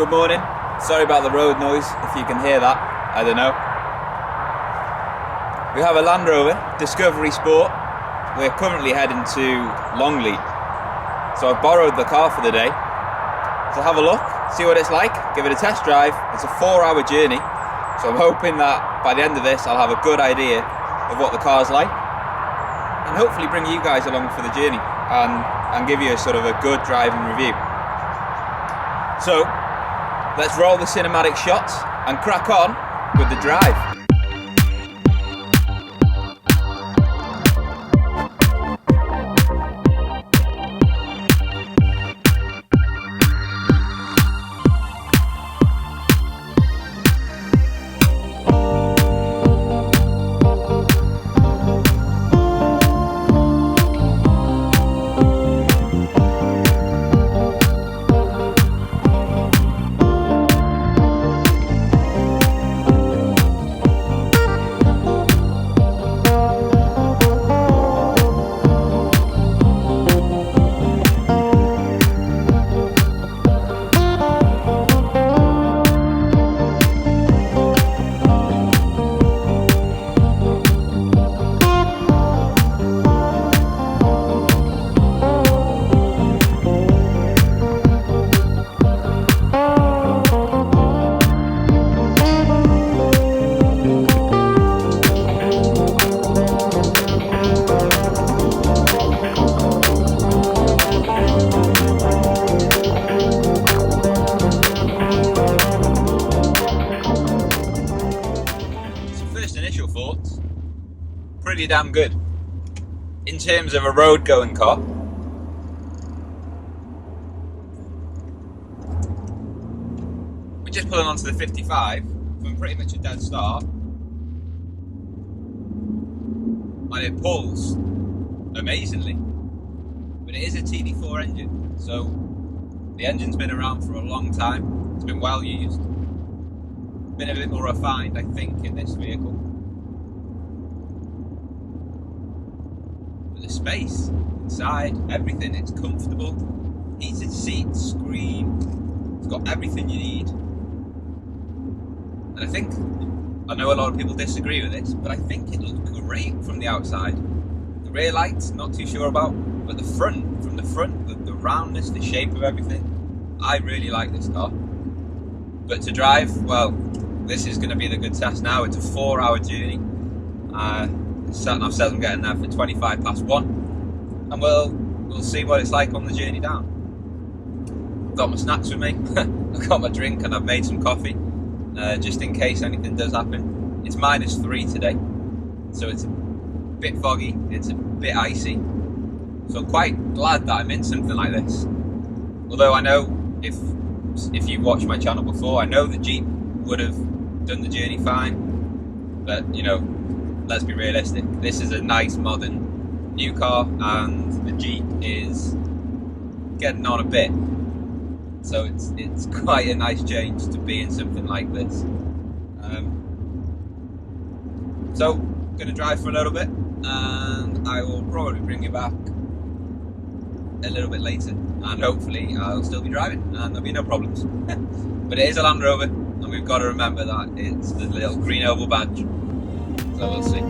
Good morning. Sorry about the road noise, if you can hear that. I don't know. We have a Land Rover Discovery Sport. We're currently heading to Longleat. So I've borrowed the car for the day. So have a look, see what it's like, give it a test drive. It's a 4-hour journey. So I'm hoping that by the end of this I'll have a good idea of what the car's like. And hopefully bring you guys along for the journey and give you a sort of a good driving review. So let's roll the cinematic shots and crack on with the drive. Initial thoughts, pretty damn good in terms of a road going car. We're just pulling onto the 55 from pretty much a dead start, and it pulls amazingly, but it is a TD4 engine, so the engine's been around for a long time. It's been well used, been a bit more refined, I think, in this vehicle. But the space inside, everything, it's comfortable, heated seats, screen, it's got everything you need. And I know a lot of people disagree with this, but I think it looks great from the outside. The rear lights, not too sure about, but the front, from the front, the roundness, the shape of everything, I really like this car. But to drive, well, this is going to be the good test now. It's a 4-hour journey. Sat-nav says I'm getting there for 25 past 1, and we'll see what it's like on the journey down. I've got my snacks with me. I've got my drink, and I've made some coffee just in case anything does happen. It's -3 today, so it's a bit foggy. It's a bit icy. So I'm quite glad that I'm in something like this. Although I know if you've watched my channel before, I know the Jeep would have done the journey fine, but you know, let's be realistic. This is a nice modern new car, and the Jeep is getting on a bit, so it's quite a nice change to be in something like this. So I'm going to drive for a little bit, and I will probably bring you back a little bit later, and hopefully I'll still be driving and there'll be no problems. But it is a Land Rover, and we've got to remember that it's the little green oval badge, so we'll see.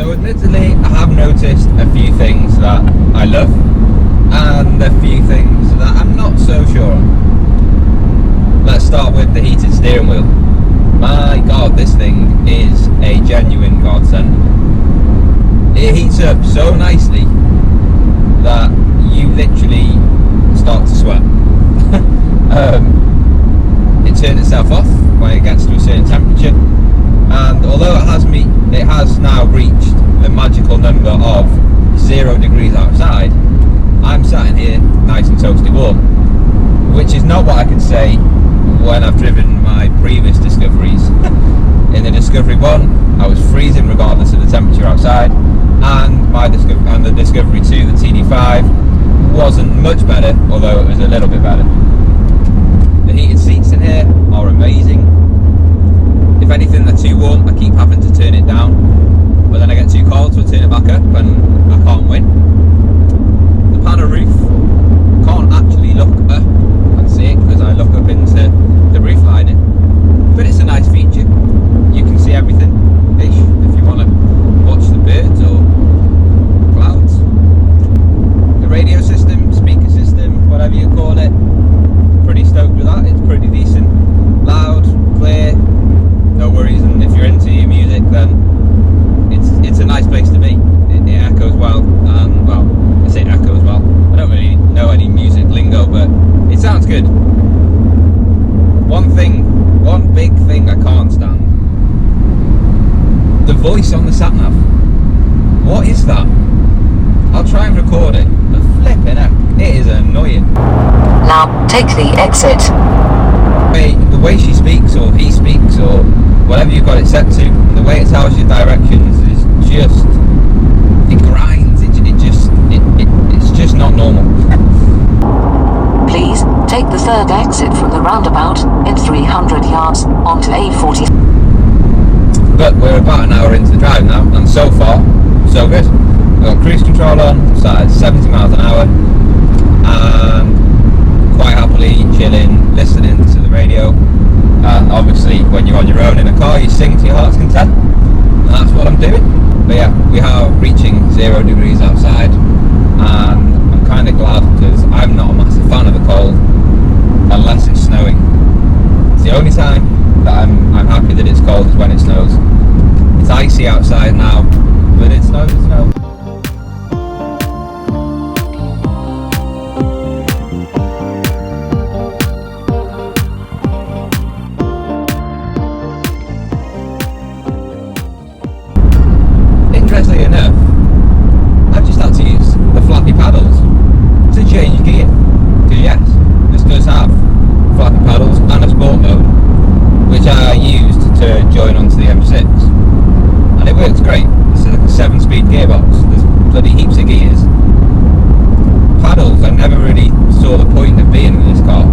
Admittedly, I have noticed a few things that I love and a few things that I'm not so sure on. Let's start with the heated steering wheel. My god, this thing is a genuine godsend. It heats up so nicely that you literally start to sweat. It turns itself off when it gets to a certain temperature, And although it has now reached the magical number of 0 degrees outside, I'm sat in here nice and toasty warm, which is not what I can say when I've driven my previous Discoveries. In the Discovery 1, I was freezing regardless of the temperature outside, and the Discovery 2, the TD5, wasn't much better, although it was a little bit better. The heated seats in here are amazing. If anything, they're too warm, I keep having to turn it down, but then I get too cold, so I turn it back up and I can't win. The panel roof, can't actually look up and see it because I look up into the roof lining, but it's a nice feature. You can see everything-ish if you want to watch the birds or clouds. The radio system, speaker system, whatever you call it, pretty stoked with that. It's pretty decent, loud, clear, no worries, and if you're into your music then it's a nice place to be. It echoes well, and well, I say echoes well, I don't really know any music lingo, but it sounds good. One big thing I can't stand, the voice on the sat-nav. What is that? I'll try and record it, but flipping heck, it is annoying. Now take the exit. The way she speaks, or he speaks, or whatever you've got it set to, the way it tells you directions is just, it grinds, it's just not normal. Please take the third exit from the roundabout in 300 yards onto A40. But we're about an hour into the drive now, and so far, so good. I've got cruise control on, started 70 miles an hour, and quite happily chilling, listening to the radio. And obviously, when you're on your own in a car, you sing to your heart's content, and that's what I'm doing. But yeah, we are reaching 0 degrees outside, and I'm kind of glad because I'm not a massive fan of the cold unless it's snowing. It's the only time that I'm happy that it's cold is when it snows. It's icy outside now, but it snows, snow. Interestingly enough, I've just had to use the flappy paddles to change gear. Because yes, this does have flappy paddles and a sport mode, which I used to join onto the M6. And it works great. This is like a 7-speed gearbox. There's bloody heaps of gears. Paddles, I never really saw the point of being in this car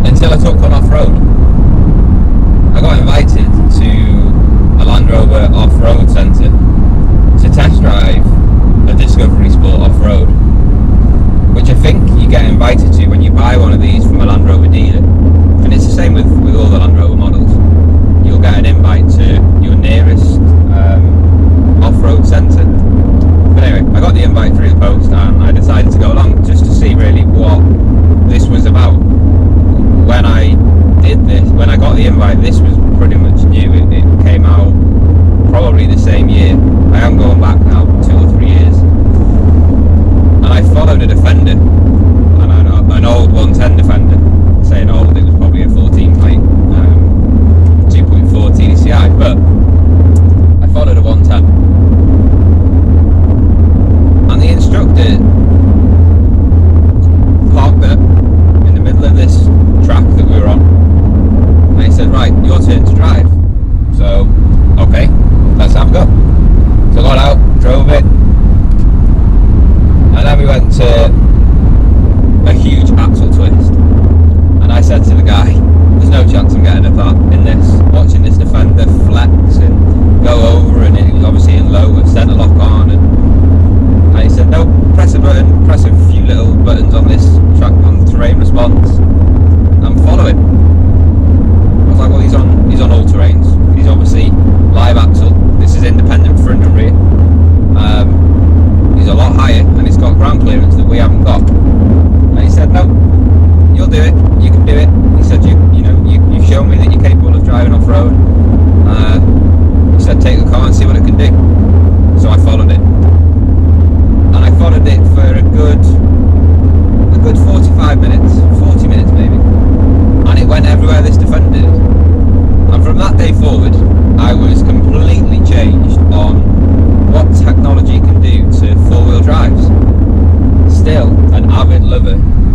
until I took one off-road. I got invited to a Land Rover off-road centre to test drive a Discovery Sport off-road, which I think you get invited to when you buy one of these from a Land Rover dealer. And it's the same with all the Land Rover models. You'll get an invite to your nearest off-road centre. But anyway, I got the invite through the post and I decided to go along just to see really what this was about. When I got the invite, this was pretty much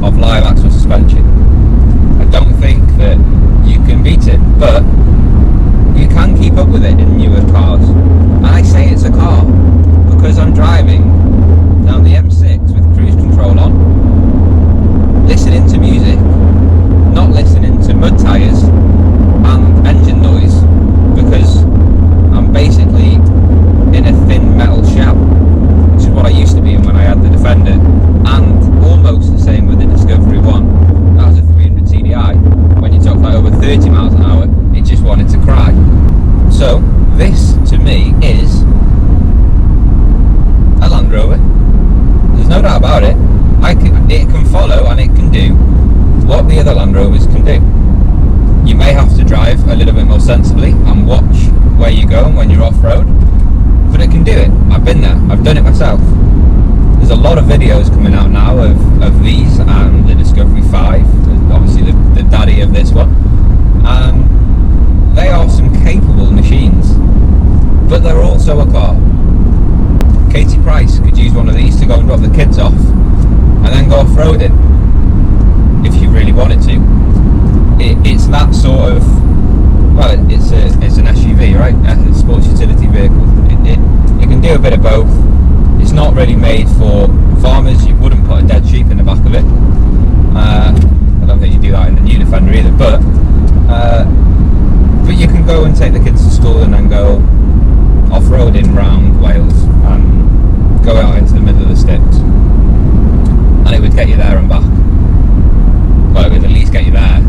of live axle suspension. I don't think that you can beat it, but you can keep up with it in newer cars. And I say it's a car because I'm driving down the M6 with cruise control on, listening to music, not listening to mud tyres and engine noise, because I'm basically in a thin metal shell, which is what I used to be in when I had the Defender, and almost the same with the Discovery 1. That was a 300 TDI. When you talk like over 30 miles an hour, it just wanted to cry. So this to me is a Land Rover. There's no doubt about it. It can follow and it can do what the other Land Rovers can do. You may have to drive a little bit more sensibly and watch where you're going when you're off-road, but it can do it. I've been there, I've done it myself. There's a lot of videos coming out now of these and the Discovery 5, obviously the daddy of this one. They are some capable machines, but they're also a car. Katie Price could use one of these to go and drop the kids off and then go off-roading if you really wanted to. It's that sort of, well, it's an SUV, right? A sports utility vehicle. It can do a bit of both. It's not really made for farmers. You wouldn't put a dead sheep in the back of it. I don't think you do that in the new Defender either, but you can go and take the kids to school and then go off-roading round Wales and go out into the middle of the sticks, and it would get you there and back. Well, it would at least get you there.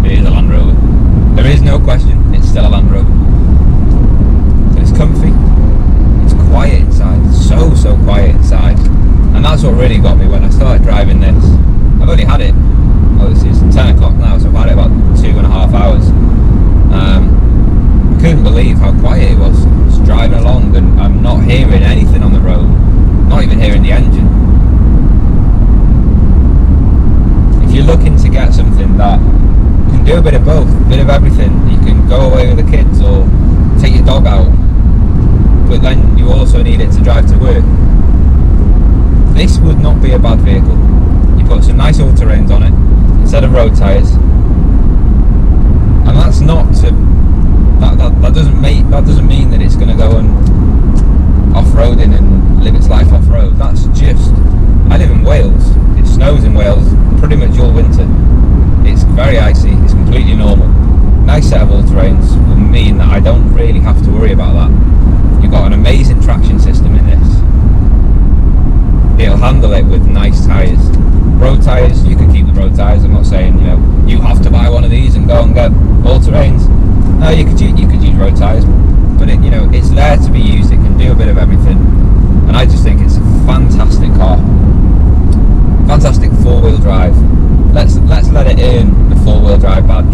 It is a Land Rover. There is no question, it's still a Land Rover. But it's comfy, it's quiet inside, so quiet inside. And that's what really got me when I started driving this. I've only had it, well, it's 10 o'clock now, so I've had it about 2.5 hours. I couldn't believe how quiet it was. Just driving along and I'm not hearing anything on the road, not even hearing the engine. If you're looking to get something that can do a bit of both, a bit of everything, you can go away with the kids or take your dog out, but then you also need it to drive to work. This would not be a bad vehicle. You put some nice all-terrains on it instead of road tyres, and that's not to that doesn't mean that it's going to go and off-roading and live its life off-road. That's just, I live in Wales. It snows in Wales pretty much all winter. It's very icy. It's completely normal. Nice set of all-terrains will mean that I don't really have to worry about that. You've got an amazing traction system in this. It'll handle it with nice tyres. Road tyres, you can keep the road tyres. I'm not saying, you have to buy one of these and go and get all-terrains. No, you could use road tyres, but it's there to be used. It can do a bit of everything, and I just think it's a fantastic car. Fantastic four-wheel drive. Let's let it earn the four-wheel drive badge.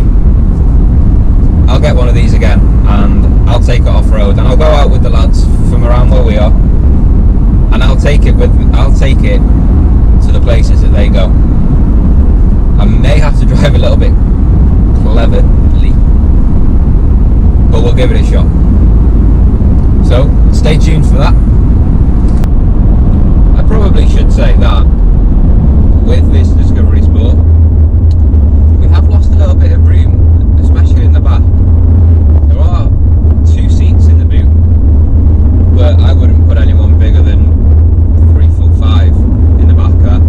I'll get one of these again, and I'll take it off-road, and I'll go out with the lads from around where we are, and I'll take it to the places that they go. I may have to drive a little bit cleverly, but we'll give it a shot. So stay tuned for that. I probably should say that with this Discovery Sport, we have lost a little bit of room, especially in the back. There are 2 seats in the boot, but I wouldn't put anyone bigger than 3'5" in the back car.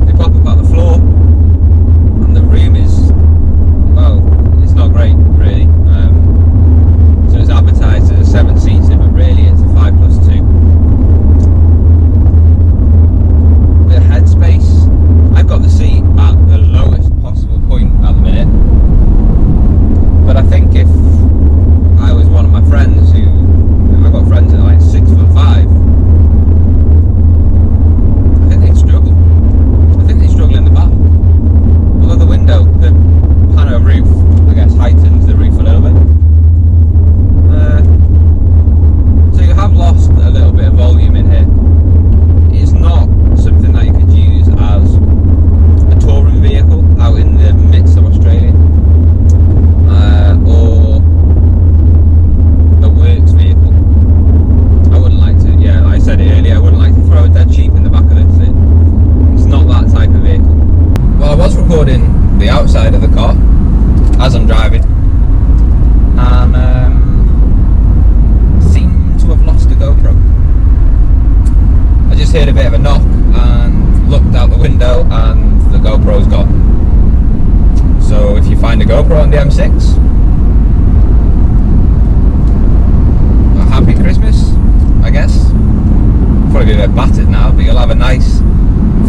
They pop up at the floor, and the room is, well, it's not great really. So it's advertised as a 7-seater, but really it's a 5+2. The headspace, I've got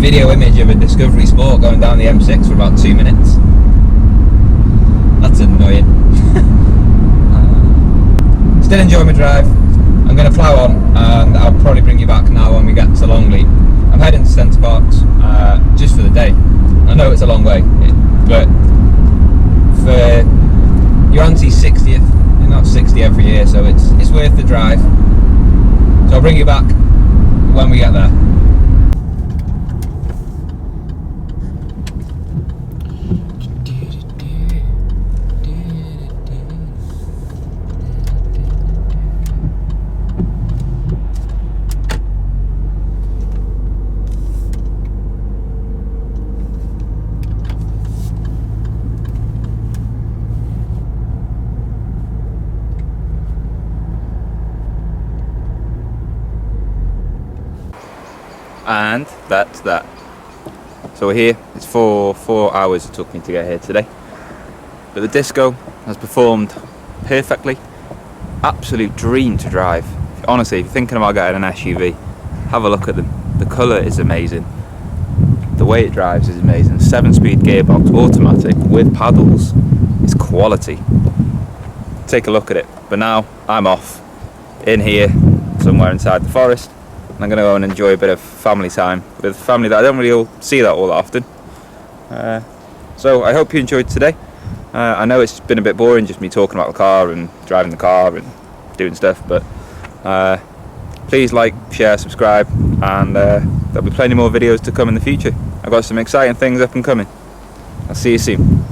video image of a Discovery Sport going down the M6 for about 2 minutes. That's annoying. Still enjoy my drive. I'm going to plough on, and I'll probably bring you back now when we get to Longleat. I'm heading to Centre Parcs just for the day. I know it's a long way, but for your auntie's 60th, you're not 60 every year, so it's worth the drive. So I'll bring you back when we get there. And that's that. So we're here. It's 4 hours it took me to get here today, but the Disco has performed perfectly. Absolute dream to drive. Honestly, if you're thinking about getting an SUV, have a look at them. The colour is amazing, the way it drives is amazing. 7-speed gearbox, automatic with paddles. It's quality. Take a look at it. But now I'm off in here somewhere inside the forest. I'm going to go and enjoy a bit of family time with family that I don't really see that all that often. So I hope you enjoyed today. I know it's been a bit boring, just me talking about the car and driving the car and doing stuff, but please like, share, subscribe, and there'll be plenty more videos to come in the future. I've got some exciting things up and coming. I'll see you soon.